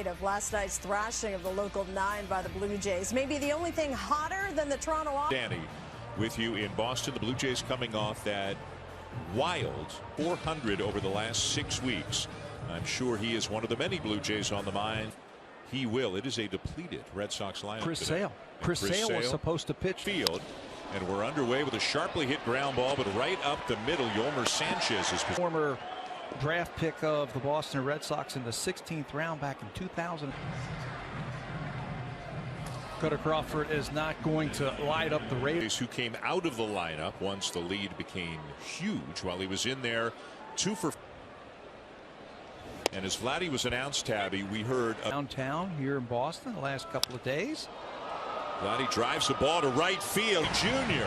night of last night's thrashing of the local 9 by the Blue Jays. Maybe the only thing hotter than the Toronto. Danny with you in Boston. The Blue Jays coming off that wild 400 over the last 6 weeks. I'm sure he is one of the many Blue Jays on the mind. He will. It is a depleted Red Sox lineup. Chris Sale was supposed to pitch field. And we're underway with a sharply hit ground ball, but right up the middle, Yolmer Sanchez is former draft pick of the Boston Red Sox in the 16th round back in 2000. Cutter Crawford is not going to light up the Rays. Who came out of the lineup once the lead became huge while he was in there 2 for. And as Vladdy was announced, Tabby, we heard downtown here in Boston the last couple of days. Vladdy drives the ball to right field. Junior.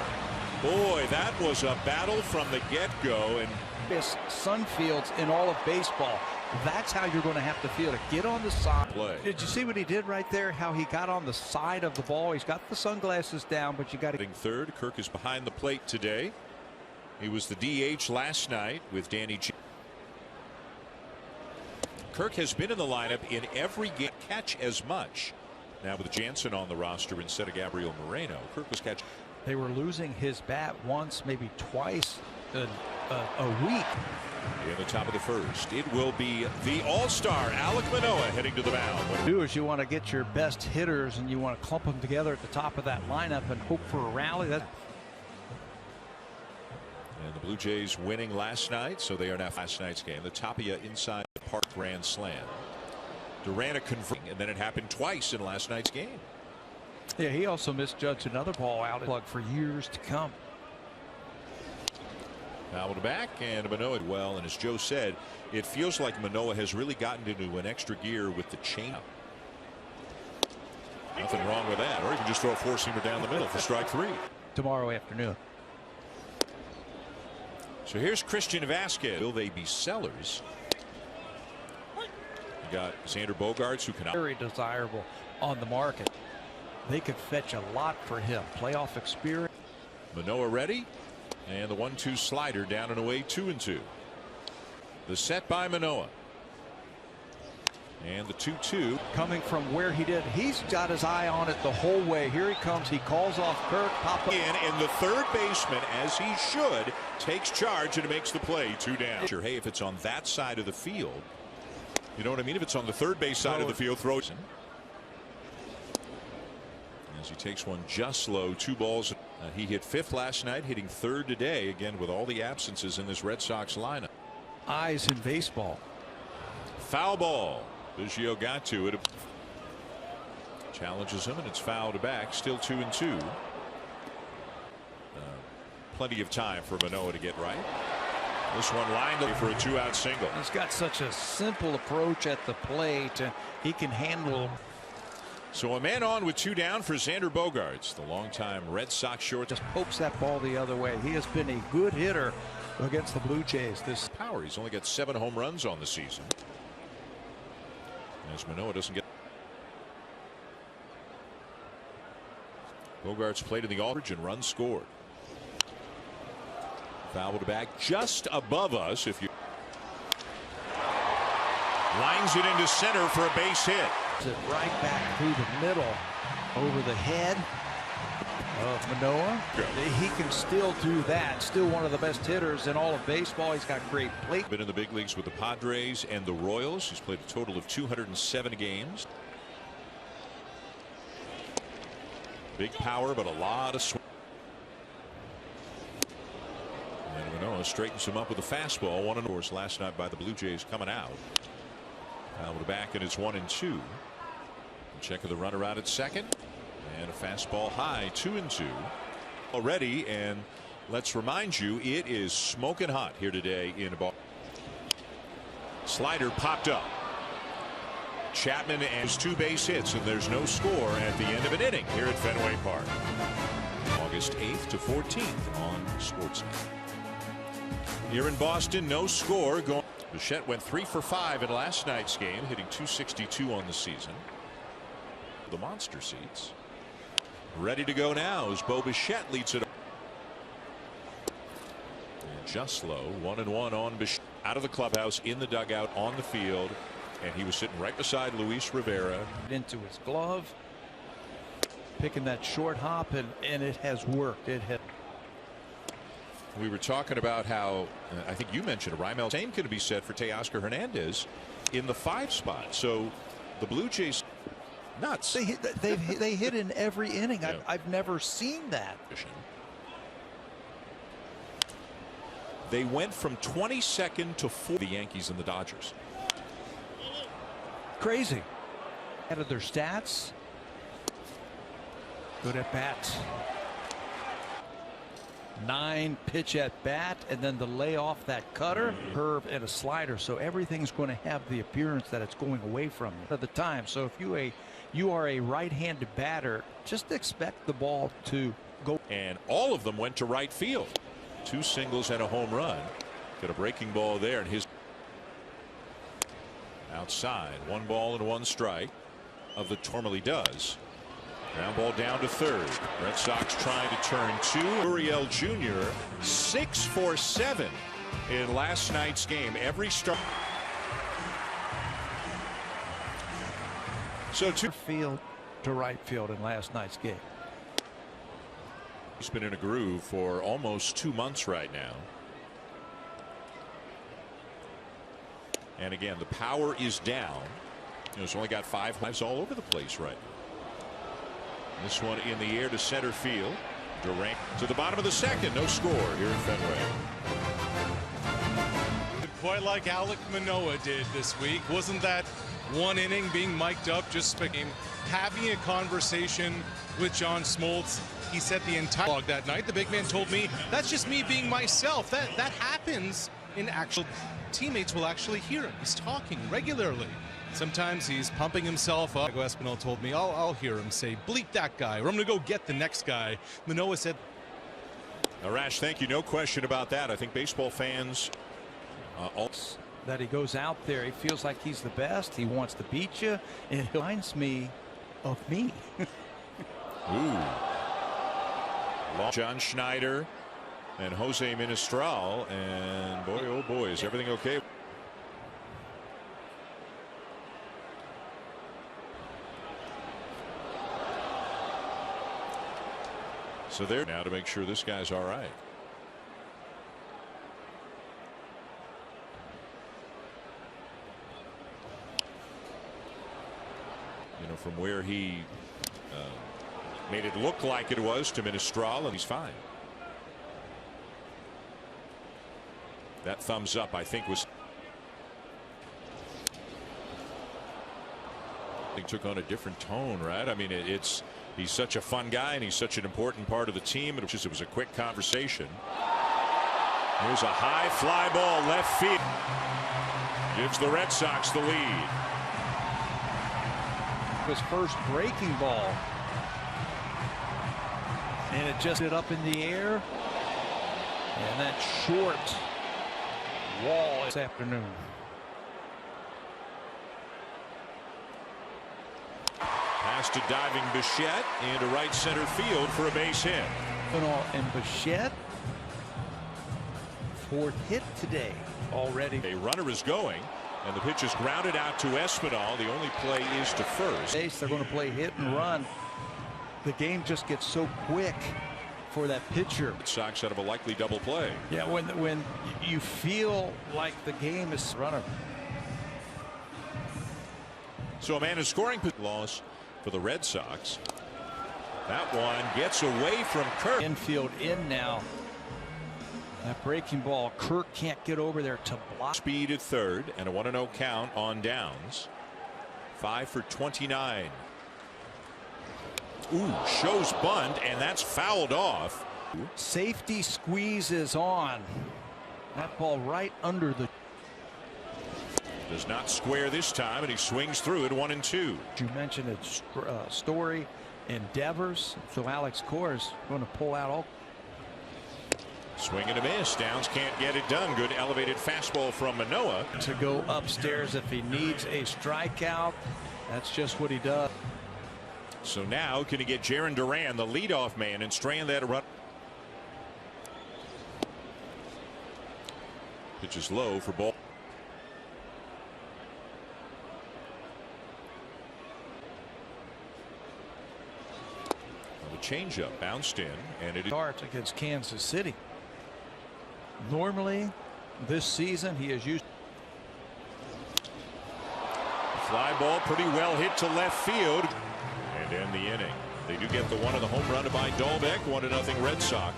Boy, that was a battle from the get-go. And sun fields in all of baseball. That's how you're going to have to feel to get on the side. Play. Did you see what he did right there? How he got on the side of the ball. He's got the sunglasses down, but you got to. Third, Kirk is behind the plate today. He was the DH last night with Danny G. Kirk has been in the lineup in every game. Catch as much. Now with Jansen on the roster instead of Gabriel Moreno, Kirk was catching. They were losing his bat once, maybe twice a week. In the top of the first, it will be the all-star Alek Manoah heading to the mound. What you do is you want to get your best hitters and you want to clump them together at the top of that lineup and hope for a rally. And the Blue Jays winning last night, so they are now last night's game. The Tapia inside the park grand slam. Durant converting, and then it happened twice in last night's game. Yeah, he also misjudged another ball out plug for years to come. Fouled back, and Manoah well, and as Joe said, it feels like Manoah has really gotten into an extra gear with the changeup. Nothing wrong with that, or you can just throw a four-seamer down the middle for strike 3 tomorrow afternoon. So here's Christian Vasquez. Will they be sellers? You got Xander Bogaerts, who can very desirable on the market. They could fetch a lot for him. Playoff experience. Manoah ready, and the 1-2 slider down and away, 2-2. The set by Manoah, and the 2-2 coming from where he did. He's got his eye on it the whole way. Here he comes. He calls off Kirk. Pop up. And the third baseman, as he should, takes charge and makes the play. 2 down. Sure, hey, if it's on that side of the field, you know what I mean? If it's on the third base side of the field, throws in. As he takes one just low, 2 balls. He hit 5th last night, hitting 3rd today, again with all the absences in this Red Sox lineup. Eyes in baseball. Foul ball. Biggio got to it. Challenges him, and it's fouled back. Still 2-2. Plenty of time for Manoah to get right. This one lined up for a 2-out single. He's got such a simple approach at the plate. He can handle. So a man on with 2 down for Xander Bogaerts, the longtime Red Sox short. Just pokes that ball the other way. He has been a good hitter against the Blue Jays. This power. He's only got 7 home runs on the season. As Manoah doesn't get. Bogaerts played in the Aldridge and runs scored. Fouled back just above us. If you lines it into center for a base hit. It right back through the middle over the head of Manoah. He can still do that. Still one of the best hitters in all of baseball. He's got great plate. Been in the big leagues with the Padres and the Royals. He's played a total of 207 games. Big power, but a lot of swing. And Manoah straightens him up with a fastball. 1 and course last night by the Blue Jays coming out. Fouled back, and it's 1-2. Check of the runner out at second, and a fastball high. 2-2 already, and let's remind you, it is smoking hot here today in ball. Slider popped up. Chapman and his 2 base hits, and there's no score at the end of an inning here at Fenway Park. August 8th to 14th on Sportsnet. Here in Boston, no score going. Bichette went 3 for 5 in last night's game, hitting .262 on the season. The monster seats ready to go now as Bo Bichette leads it. And just low, 1-1 on Bichette. Out of the clubhouse, in the dugout, on the field. And he was sitting right beside Luis Rivera. Into his glove, picking that short hop, and it has worked. It has. We were talking about how I think you mentioned Raimel. Same could be said for Teoscar Hernandez in the 5 spot. So the Blue Jays nuts. They hit in every inning. Yeah. I've never seen that. They went from 22nd to 4th. The Yankees and the Dodgers. Crazy. Out of their stats. Good at bat. 9 pitch at bat, and then to lay off that cutter, curve, and a slider. So everything's going to have the appearance that it's going away from you at the time. So if you are a right-handed batter, just expect the ball to go. And all of them went to right field. 2 singles and a home run. Got a breaking ball there, and his outside. 1 ball and 1 strike of the normally does. Ground ball down to 3rd. Red Sox trying to turn 2. Uriel Jr. 6 for 7 in last night's game. Every start. So field to right field in last night's game. He's been in a groove for almost 2 months right now. And again, the power is down. He's only got 5 highs all over the place right now. This one in the air to center field. Durant to the bottom of the 2nd. No score here in Fenway. Quite like Alek Manoah did this week. Wasn't that 1 inning being mic'd up, just having a conversation with John Smoltz? He said the entire log that night. The big man told me, that's just me being myself. That happens in actual teammates will actually hear him. He's talking regularly. Sometimes he's pumping himself up. Espinal told me, I'll hear him say, bleep that guy, or I'm going to go get the next guy. Manoah said. Arash, thank you. No question about that. I think baseball fans that he goes out there, he feels like he's the best. He wants to beat you. It reminds me of me. Ooh. John Schneider and Jose Ministral, and boy, oh boy, is everything okay? So they're now to make sure this guy's all right. You know, from where he made it look like it was to Ministral, and he's fine. That thumbs up, I think, was. He took on a different tone, right? I mean, he's such a fun guy, and he's such an important part of the team. It was a quick conversation. Here's a high fly ball left field. Gives the Red Sox the lead. His first breaking ball. And it just hit up in the air. And that short wall this afternoon. Pass to diving Bichette into right center field for a base hit. And Bichette, 4th hit today already. A runner is going, and the pitch is grounded out to Espinal. The only play is to first. They're going to play hit and run. The game just gets so quick for that pitcher. Red Sox out of a likely double play. Yeah, when you feel like the game is running. So a man is scoring loss for the Red Sox. That one gets away from Kirk. Infield in now. That breaking ball, Kirk can't get over there to block. Speed at 3rd and a 1-0 count on downs. 5 for 29. Ooh, shows bunt, and that's fouled off. Safety squeeze is on. That ball right under the. Does not square this time, and he swings through it 1-2. You mentioned a Story and Devers, so Alex Cora is going to pull out all. Swing and a miss. Downs can't get it done. Good elevated fastball from Manoah. To go upstairs if he needs a strikeout. That's just what he does. So now can he get Jarren Duran, the leadoff man, and strand that run? Pitch is low for ball. changeup bounced in, and it starts against Kansas City. Normally this season he has used fly ball pretty well hit to left field and end the inning. They do get the one of the home run by Dahlbeck. 1-0 Red Sox.